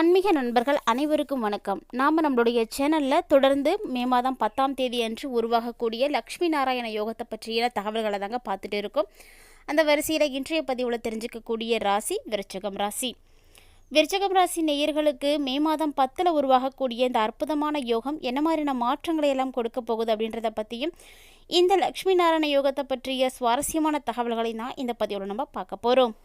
ஆன்மீக நண்பர்கள் அனைவருக்கும் வணக்கம். நாம் நம்மளுடைய சேனலில் தொடர்ந்து மே மாதம் 10ஆம் தேதி அன்று உருவாகக்கூடிய லக்ஷ்மி நாராயண யோகத்தை பற்றிய தகவல்களை தாங்க பார்த்துட்டு இருக்கோம். அந்த வரிசையில் இன்றைய பதிவில் தெரிஞ்சுக்கக்கூடிய ராசி விருச்சிகம் ராசி. விருச்சிகம் ராசி நேயர்களுக்கு மே மாதம் 10 உருவாகக்கூடிய இந்த அற்புதமான யோகம் என்ன மாதிரியான மாற்றங்களை எல்லாம் கொடுக்க போகுது அப்படின்றத பற்றியும் இந்த லக்ஷ்மி நாராயண யோகத்தை பற்றிய சுவாரஸ்யமான தகவல்களை தான் இந்த பதிவில் நம்ம பார்க்க போகிறோம்.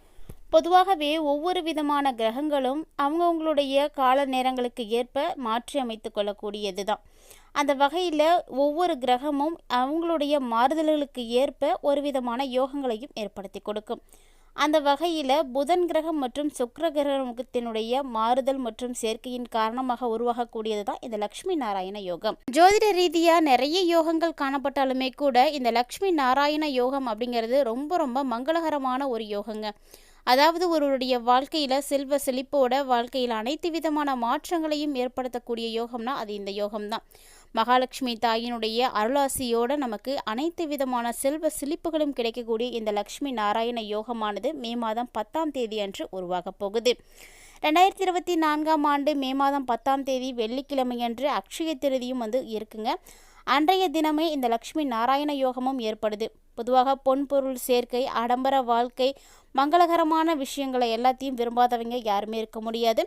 பொதுவாகவே ஒவ்வொரு விதமான கிரகங்களும் அவங்கவுங்களுடைய கால நேரங்களுக்கு ஏற்ப மாற்றி அமைத்து கொள்ளக்கூடியது தான். அந்த வகையில் ஒவ்வொரு கிரகமும் அவங்களுடைய மாறுதல்களுக்கு ஏற்ப ஒரு விதமான யோகங்களையும் ஏற்படுத்தி கொடுக்கும். அந்த வகையில் புதன் கிரகம் மற்றும் சுக்கிர கிரகத்தினுடைய மாறுதல் மற்றும் சேர்க்கையின் காரணமாக உருவாகக்கூடியது தான் இந்த லக்ஷ்மி நாராயண யோகம். ஜோதிட ரீதியாக நிறைய யோகங்கள் காணப்பட்டாலுமே கூட இந்த லக்ஷ்மி நாராயண யோகம் அப்படிங்கிறது ரொம்ப ரொம்ப மங்களகரமான ஒரு யோகங்க. அதாவது ஒருவருடைய வாழ்க்கையில் செல்வ செழிப்போட வாழ்க்கையில் அனைத்து விதமான மாற்றங்களையும் ஏற்படுத்தக்கூடிய யோகம்னா அது இந்த யோகம்தான். மகாலட்சுமி தாயினுடைய அருளாசியோடு நமக்கு அனைத்து விதமான செல்வ செழிப்புகளும் கிடைக்கக்கூடிய இந்த லக்ஷ்மி நாராயண யோகமானது மே மாதம் 10ஆம் தேதி அன்று உருவாக போகுது. 2024ஆம் ஆண்டு மே மாதம் 10ஆம் தேதி வெள்ளிக்கிழமையன்று அக்ஷய திருதியும் இருக்குங்க. அன்றைய தினமே இந்த லக்ஷ்மி நாராயண யோகமும் ஏற்படுது. பொதுவாக பொன்பொருள் சேர்க்கை, ஆடம்பர வாழ்க்கை, மங்களகரமான விஷயங்களை எல்லாத்தையும் விரும்பாதவங்க யாருமே இருக்க முடியாது.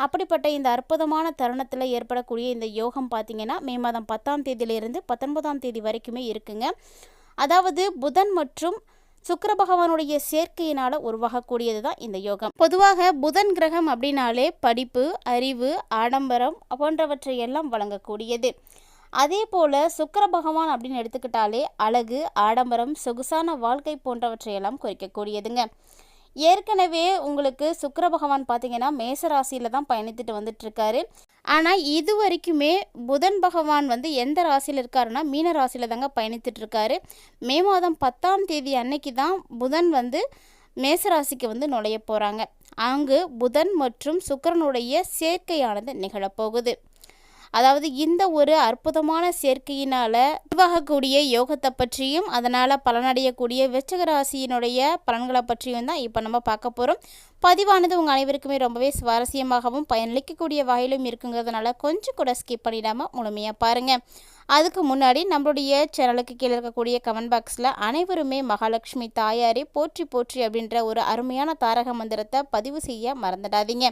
அப்படிப்பட்ட இந்த அற்புதமான தருணத்தில் ஏற்படக்கூடிய இந்த யோகம் பார்த்திங்கன்னா மே மாதம் 10ஆம் தேதியிலிருந்து 19ஆம் தேதி வரைக்குமே இருக்குங்க. அதாவது புதன் மற்றும் சுக்கிர பகவானுடைய சேர்க்கையினால் உருவாகக்கூடியது தான் இந்த யோகம். பொதுவாக புதன் கிரகம் அப்படின்னாலே படிப்பு, அறிவு, ஆடம்பரம் போன்றவற்றை எல்லாம் வழங்கக்கூடியது. அதே போல் சுக்கிர பகவான் அப்படின்னு எடுத்துக்கிட்டாலே அழகு, ஆடம்பரம், சொகுசான வாழ்க்கை போன்றவற்றையெல்லாம் குறிக்கக்கூடியதுங்க. ஏற்கனவே உங்களுக்கு சுக்கிர பகவான் பார்த்திங்கன்னா மேசராசியில் தான் பயணித்துட்டு வந்துட்டுருக்காரு. ஆனால் இது வரைக்குமே புதன் பகவான் எந்த ராசியில் இருக்காருன்னா மீன ராசியில் தாங்க பயணித்துட்ருக்காரு. மே மாதம் 10ஆம் தேதி அன்னைக்கு தான் புதன் மேசராசிக்கு நுழைய போகிறாங்க. அங்கு புதன் மற்றும் சுக்கிரனுடைய சேர்க்கையானது நிகழப்போகுது. அதாவது இந்த ஒரு அற்புதமான சேர்க்கையினால் உருவாகக்கூடிய யோகத்தை பற்றியும் அதனால் பலனடையக்கூடிய விருச்சிக ராசியினுடைய பலன்களை பற்றியும் தான் இப்போ நம்ம பார்க்க போகிறோம். பதிவானது உங்கள் அனைவருக்குமே ரொம்பவே சுவாரஸ்யமாகவும் பயனளிக்கக்கூடிய வகையிலும் இருக்குங்கிறதுனால கொஞ்சம் கூட ஸ்கிப் பண்ணிடாமல் முழுமையாக பாருங்கள். அதுக்கு முன்னாடி நம்மளுடைய சேனலுக்கு கீழே இருக்கக்கூடிய கமெண்ட் பாக்ஸில் அனைவருமே மகாலட்சுமி தாயாரே போற்றி போற்றி அப்படின்ற ஒரு அருமையான தாரக மந்திரத்தை பதிவு செய்ய மறந்துடாதீங்க.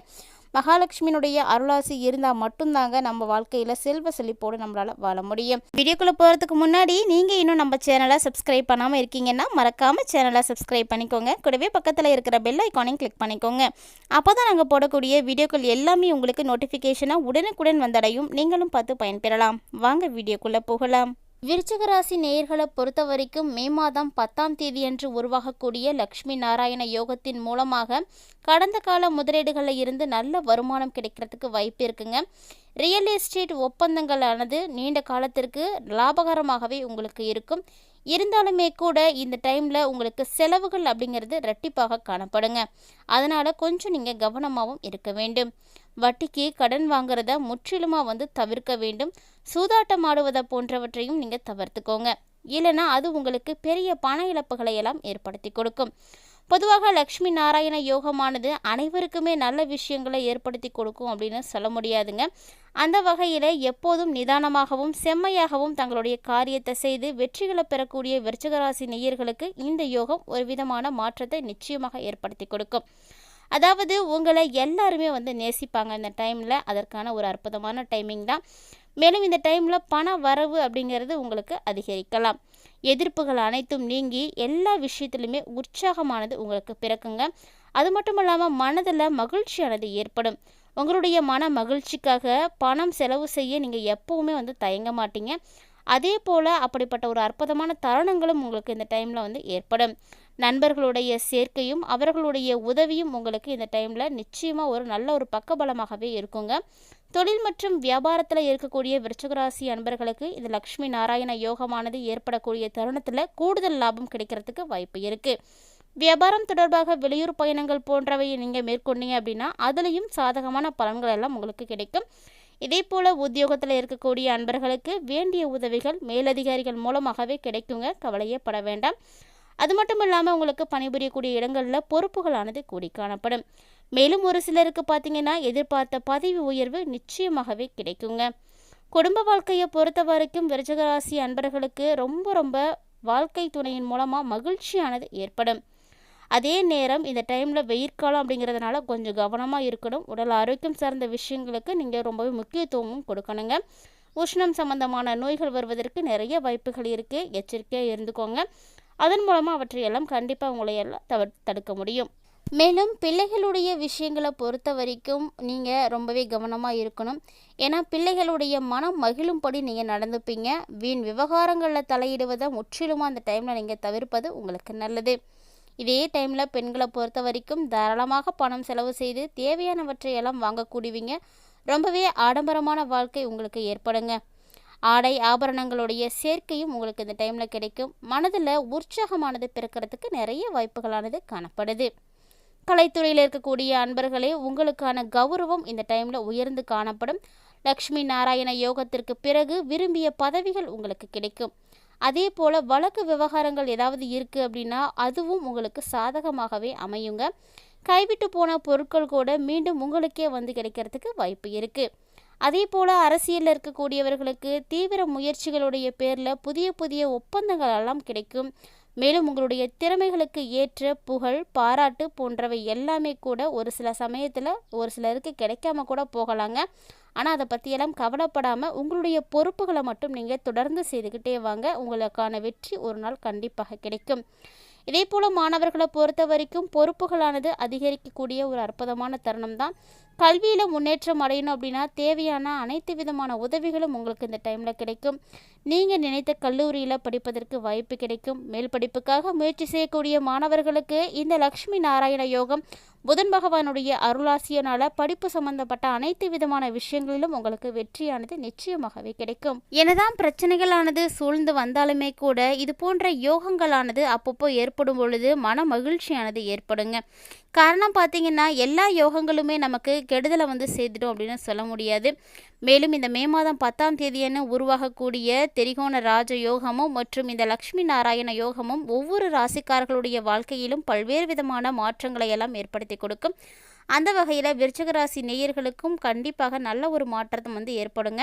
மகாலட்சுமியினுடைய அருளாசி இருந்தால் மட்டும்தாங்க நம்ம வாழ்க்கையில் செல்வ செழிப்போடு நம்மளால் வாழ முடியும். வீடியோக்குள்ளே போகிறதுக்கு முன்னாடி நீங்கள் இன்னும் நம்ம சேனலை சப்ஸ்கிரைப் பண்ணாமல் இருக்கீங்கன்னா மறக்காமல் சேனலை சப்ஸ்கிரைப் பண்ணிக்கோங்க. கூடவே பக்கத்தில் இருக்கிற பெல் ஐக்கானையும் கிளிக் பண்ணிக்கோங்க. அப்போ தான் நாங்கள் போடக்கூடிய வீடியோக்கள் எல்லாமே உங்களுக்கு நோட்டிஃபிகேஷனாக உடனுக்குடன் வந்தடையும். நீங்களும் பார்த்து பயன்பெறலாம். வாங்க வீடியோக்குள்ளே போகலாம். விருச்சிக ராசி நேயர்களை பொறுத்த வரைக்கும் மே மாதம் 10ஆம் தேதி அன்று உருவாகக்கூடிய லக்ஷ்மி நாராயண யோகத்தின் மூலமாக கடந்த கால முதலீடுகளில் இருந்து நல்ல வருமானம் கிடைக்கிறதுக்கு வாய்ப்பு இருக்குங்க. ரியல் எஸ்டேட் ஒப்பந்தங்களானது நீண்ட காலத்திற்கு லாபகரமாகவே உங்களுக்கு இருக்கும். இருந்தாலுமே கூட இந்த டைமில் உங்களுக்கு செலவுகள் அப்படிங்கிறது ரெட்டிப்பாக காணப்படுங்க. அதனால் கொஞ்சம் நீங்கள் கவனமாகவும் இருக்க வேண்டும். வட்டிக்கு கடன் வாங்குறத முற்றிலுமாக தவிர்க்க வேண்டும். சூதாட்டம் ஆடுவதை போன்றவற்றையும் நீங்கள் தவிர்த்துக்கோங்க. இல்லைனா அது உங்களுக்கு பெரிய பண இழப்புகளை எல்லாம் ஏற்படுத்தி கொடுக்கும். பொதுவாக லக்ஷ்மி நாராயண யோகமானது அனைவருக்குமே நல்ல விஷயங்களை ஏற்படுத்தி கொடுக்கும் அப்படின்னு சொல்ல முடியாதுங்க. அந்த வகையில் எப்போதும் நிதானமாகவும் செம்மையாகவும் தங்களுடைய காரியத்தை செய்து வெற்றிகளை பெறக்கூடிய விருச்சிகராசி நேயர்களுக்கு இந்த யோகம் ஒரு விதமான மாற்றத்தை நிச்சயமாக ஏற்படுத்தி கொடுக்கும். அதாவது உங்களை எல்லாருமே நேசிப்பாங்க இந்த டைமில். அதற்கான ஒரு அற்புதமான டைமிங் தான். மேலும் இந்த டைமில் பண வரவு அப்படிங்கிறது உங்களுக்கு அதிகரிக்கலாம். எதிர்ப்புகள் அனைத்தும் நீங்கி எல்லா விஷயத்துலையுமே உற்சாகமானது உங்களுக்கு பிறக்குங்க. அது மட்டும் இல்லாமல் மனதில் மகிழ்ச்சியானது ஏற்படும். உங்களுடைய மன மகிழ்ச்சிக்காக பணம் செலவு செய்ய நீங்கள் எப்போவுமே தயங்க மாட்டீங்க. அதே போல் அப்படிப்பட்ட ஒரு அற்புதமான தருணங்களும் உங்களுக்கு இந்த டைமில் ஏற்படும். நண்பர்களுடைய சேர்க்கையும் அவர்களுடைய உதவியும் உங்களுக்கு இந்த டைமில் நிச்சயமாக ஒரு நல்ல ஒரு பக்கபலமாகவே இருக்குங்க. தொழில் மற்றும் வியாபாரத்தில் இருக்கக்கூடிய விருச்சிகராசி அன்பர்களுக்கு இந்த லக்ஷ்மி நாராயண யோகமானது ஏற்படக்கூடிய தருணத்தில் கூடுதல் லாபம் கிடைக்கிறதுக்கு வாய்ப்பு இருக்குது. வியாபாரம் தொடர்பாக வெளியூர் பயணங்கள் போன்றவை நீங்கள் மேற்கொண்டீங்க அப்படின்னா அதுலேயும் சாதகமான பலன்கள் எல்லாம் உங்களுக்கு கிடைக்கும். இதே போல் உத்தியோகத்தில் இருக்கக்கூடிய அன்பர்களுக்கு வேண்டிய உதவிகள் மேலதிகாரிகள் மூலமாகவே கிடைக்குங்க. கவலையே பட வேண்டாம். அது மட்டும் இல்லாமல் உங்களுக்கு பணிபுரியக்கூடிய இடங்களில் பொறுப்புகளானது கூடி காணப்படும். மேலும் ஒரு சிலருக்கு பார்த்தீங்கன்னா எதிர்பார்த்த பதவி உயர்வு நிச்சயமாகவே கிடைக்குங்க. குடும்ப வாழ்க்கையை பொறுத்த வரைக்கும் விருச்சிகராசி அன்பர்களுக்கு ரொம்ப ரொம்ப வாழ்க்கை துணையின் மூலமாக மகிழ்ச்சியானது ஏற்படும். அதே நேரம் இந்த டைமில் வெயிற்காலம் அப்படிங்கிறதுனால கொஞ்சம் கவனமாக இருக்கணும். உடல் ஆரோக்கியம் சார்ந்த விஷயங்களுக்கு நீங்கள் ரொம்பவே முக்கியத்துவமும் கொடுக்கணுங்க. உஷ்ணம் சம்பந்தமான நோய்கள் வருவதற்கு நிறைய வாய்ப்புகள் இருக்குது. எச்சரிக்கையாக இருந்துக்கோங்க. அதன் மூலமாக அவற்றையெல்லாம் கண்டிப்பாக உங்களை எல்லாம் தடுக்க முடியும். மேலும் பிள்ளைகளுடைய விஷயங்களை பொறுத்த வரைக்கும் நீங்கள் ரொம்பவே கவனமாக இருக்கணும். ஏன்னா பிள்ளைகளுடைய மனம் மகிழும்படி நீங்கள் நடந்துப்பீங்க. வீண் விவகாரங்களில் தலையிடுவதை முற்றிலுமாக அந்த டைமில் நீங்கள் தவிர்ப்பது உங்களுக்கு நல்லது. இதே டைமில் பெண்களை பொறுத்த வரைக்கும் தாராளமாக பணம் செலவு செய்து தேவையானவற்றையெல்லாம் வாங்கக்கூடியவங்க. ரொம்பவே ஆடம்பரமான வாழ்க்கை உங்களுக்கு ஏற்படுங்க. ஆடை ஆபரணங்களுடைய சேர்க்கையும் உங்களுக்கு இந்த டைமில் கிடைக்கும். மனதில் உற்சாகமானது பிறக்கிறதுக்கு நிறைய வாய்ப்புகளானது காணப்படுது. கலைத்துறையில் இருக்கக்கூடிய அன்பர்களே, உங்களுக்கான கௌரவம் இந்த டைமில் உயர்ந்து காணப்படும். லக்ஷ்மி நாராயண யோகத்திற்கு பிறகு விரும்பிய பதவிகள் உங்களுக்கு கிடைக்கும். அதே போல் வழக்கு விவகாரங்கள் ஏதாவது இருக்குது அப்படின்னா அதுவும் உங்களுக்கு சாதகமாகவே அமையுங்க. கைவிட்டு போன பொருட்கள் கூட மீண்டும் உங்களுக்கே வந்து கிடைக்கிறதுக்கு வாய்ப்பு இருக்குது. அதே போல் அரசியலில் இருக்கக்கூடியவர்களுக்கு தீவிர முயற்சிகளுடைய பேரில் புதிய புதிய ஒப்பந்தங்கள் எல்லாம் கிடைக்கும். மேலும் உங்களுடைய திறமைகளுக்கு ஏற்ற புகழ் பாராட்டு போன்றவை எல்லாமே கூட ஒரு சில சமயத்தில் ஒரு சிலருக்கு கிடைக்காம கூட போகலாங்க. ஆனால் அதை பற்றியெல்லாம் கவலைப்படாமல் உங்களுடைய பொறுப்புகளை மட்டும் நீங்கள் தொடர்ந்து செய்துக்கிட்டே வாங்க. உங்களுக்கான வெற்றி ஒரு நாள் கண்டிப்பாக கிடைக்கும். இதே போல் மாணவர்களை பொறுத்த வரைக்கும் பொறுப்புகளானது அதிகரிக்கக்கூடிய ஒரு அற்புதமான தருணம் தான். கல்வியில் முன்னேற்றம் அடையணும் அப்படின்னா தேவையான அனைத்து விதமான உதவிகளும் உங்களுக்கு இந்த டைமில் கிடைக்கும். நீங்கள் நினைத்த கல்லூரியில் படிப்பதற்கு வாய்ப்பு கிடைக்கும். மேல் படிப்புக்காக முயற்சி செய்யக்கூடிய மாணவர்களுக்கு இந்த லக்ஷ்மி நாராயண யோகம் புதன் பகவானுடைய அருளாசியனால படிப்பு சம்பந்தப்பட்ட அனைத்து விதமான விஷயங்களிலும் உங்களுக்கு வெற்றியானது நிச்சயமாகவே கிடைக்கும். என்னதான் பிரச்சனைகளானது சூழ்ந்து வந்தாலுமே கூட இது போன்ற யோகங்களானது அப்பப்போ ஏற்படும் பொழுது மன மகிழ்ச்சியானது ஏற்படுங்க. காரணம் பார்த்தீங்கன்னா எல்லா யோகங்களுமே நமக்கு கெடுதலை வந்து செய்திடும் அப்படின்னு சொல்ல முடியாது. மேலும் இந்த மே மாதம் 10ஆம் தேதியன்னு உருவாகக்கூடிய திரிகோண ராஜ யோகமும் மற்றும் இந்த லக்ஷ்மி நாராயண யோகமும் ஒவ்வொரு ராசிக்காரர்களுடைய வாழ்க்கையிலும் பல்வேறு விதமான மாற்றங்களை எல்லாம் ஏற்படுத்தி கொடுக்கும். அந்த வகையில் விருச்சிக ராசி நேயர்களுக்கும் கண்டிப்பாக நல்ல ஒரு மாற்றம் வந்து ஏற்படுங்க.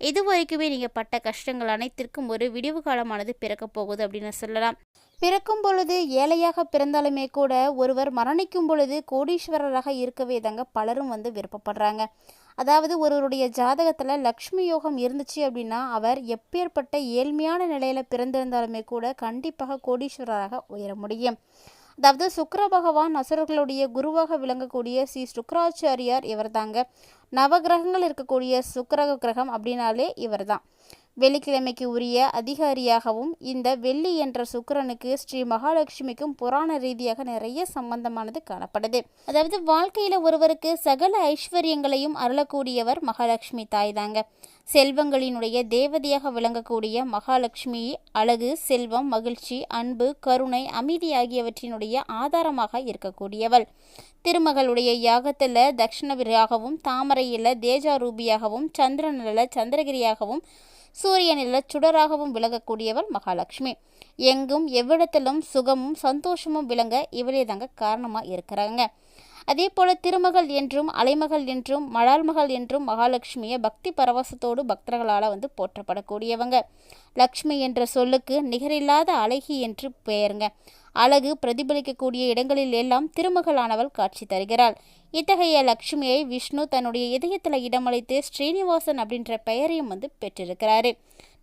இது வரைக்குமே நீங்கள் பட்ட கஷ்டங்கள் அனைத்திற்கும் ஒரு விடிவு காலமானது பிறக்க போகுது அப்படின்னு சொல்லலாம். பிறக்கும் பொழுது ஏழையாக பிறந்தாலுமே கூட ஒருவர் மரணிக்கும் பொழுது கோடீஸ்வரராக இருக்கவே தாங்க பலரும் வந்து விருப்பப்படுறாங்க. அதாவது ஒருவருடைய ஜாதகத்தில் லக்ஷ்மி யோகம் இருந்துச்சு அப்படின்னா அவர் எப்பேற்பட்ட ஏழ்மையான நிலையில் பிறந்திருந்தாலுமே கூட கண்டிப்பாக கோடீஸ்வரராக உயர முடியும். அதாவது சுக்கிர பகவான் அசுரர்களுடைய குருவாக விளங்கக்கூடிய ஸ்ரீ சுக்கராச்சாரியார் இவர் தாங்க. நவகிரகங்கள் இருக்கக்கூடிய சுக்கிர கிரகம் அப்படின்னாலே இவர் தான். வெள்ளிக்கிழமைக்கு உரிய அதிகாரியாகவும் இந்த வெள்ளி என்ற சுக்கிரனுக்கு ஸ்ரீ மகாலட்சுமிக்கும் புராண ரீதியாக நிறைய சம்பந்தமானது காணப்படுது. அதாவது வாழ்க்கையில் ஒருவருக்கு சகல ஐஸ்வர்யங்களையும் அருளக்கூடியவர் மகாலட்சுமி தாய் தாங்க. செல்வங்களினுடைய தேவதையாக விளங்கக்கூடிய மகாலட்சுமி அழகு, செல்வம், மகிழ்ச்சி, அன்பு, கருணை, அமைதி ஆகியவற்றினுடைய ஆதாரமாக இருக்கக்கூடியவள். திருமகளுடைய யாகத்தில் தட்சிணகிரியாகவும், தாமரையில் தேஜாரூபியாகவும், சந்திரனில் சந்திரகிரியாகவும், சூரியனில் சுடராகவும் விளங்கக்கூடியவள் மகாலட்சுமி. எங்கும் எவ்விடத்திலும் சுகமும் சந்தோஷமும் விளங்க இவளே தாங்க காரணமாக இருக்கிறாங்க. அதே போல் திருமகள் என்றும் அலைமகள் என்றும் மலால்மகள் என்றும் மகாலட்சுமியை பக்தி பரவசத்தோடு பக்தர்களால் வந்து போற்றப்படக்கூடியவங்க. லக்ஷ்மி என்ற சொல்லுக்கு நிகரில்லாத அழகி என்று பெயருங்க. அழகு பிரதிபலிக்கக்கூடிய இடங்களில் எல்லாம் திருமகளானவள் காட்சி தருகிறாள். இத்தகைய லக்ஷ்மியை விஷ்ணு தன்னுடைய இதயத்தில் இடமளித்து ஸ்ரீனிவாசன் அப்படின்ற பெயரையும் வந்து பெற்றிருக்கிறாரு.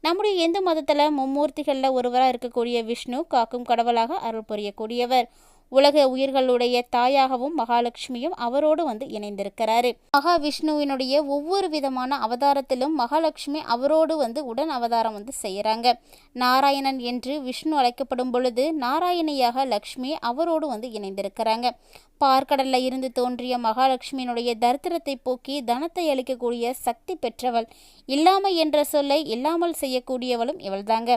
நம்முடைய இந்து மதத்தில் மும்மூர்த்திகளில் ஒருவராக இருக்கக்கூடிய விஷ்ணு காக்கும் கடவுளாக அருள் புரியக்கூடியவர். உலக உயிர்களுடைய தாயாகவும் மகாலட்சுமியும் அவரோடு வந்து இணைந்திருக்கிறாரு. மகாவிஷ்ணுவினுடைய ஒவ்வொரு விதமான அவதாரத்திலும் மகாலட்சுமி அவரோடு வந்து உடன் அவதாரம் வந்து செய்யறாங்க. நாராயணன் என்று விஷ்ணு அழைக்கப்படும் பொழுது நாராயணியாக லக்ஷ்மி அவரோடு வந்து இணைந்திருக்கிறாங்க. பார்க்கடல்ல இருந்து தோன்றிய மகாலட்சுமியினுடைய தரித்திரத்தை போக்கி தனத்தை அளிக்கக்கூடிய சக்தி பெற்றவள். இல்லாமை என்ற சொல்லை இல்லாமல் செய்யக்கூடியவளும் இவள்தாங்க.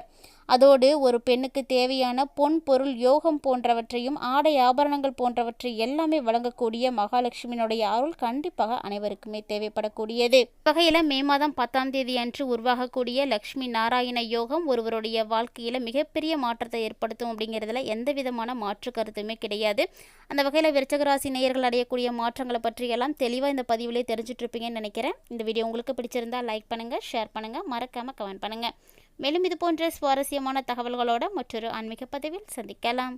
அதோடு ஒரு பெண்ணுக்கு தேவையான பொன் பொருள் யோகம் போன்றவற்றையும் ஆடை ஆபரணங்கள் போன்றவற்றை எல்லாமே வழங்கக்கூடிய மகாலட்சுமியினுடைய அருள் கண்டிப்பாக அனைவருக்குமே தேவைப்படக்கூடியது. வகையில் மே மாதம் 10ஆம் தேதி அன்று உருவாகக்கூடிய லக்ஷ்மி நாராயண யோகம் ஒருவருடைய வாழ்க்கையில் மிகப்பெரிய மாற்றத்தை ஏற்படுத்தும் அப்படிங்கிறதுல எந்த விதமான மாற்று கருத்துமே கிடையாது. அந்த வகையில் விருச்சிக ராசி நேயர்கள் அடையக்கூடிய மாற்றங்களை பற்றியெல்லாம் தெளிவாக இந்த பதிவிலே தெரிஞ்சுட்டு இருப்பீங்கன்னு நினைக்கிறேன். இந்த வீடியோ உங்களுக்கு பிடிச்சிருந்தா லைக் பண்ணுங்கள், ஷேர் பண்ணுங்கள், மறக்காமல் கமெண்ட் பண்ணுங்கள். மேலும் இது போன்ற சுவாரஸ்யமான தகவல்களோட மற்றொரு ஆன்மீக பதிவில் சந்திக்கலாம்.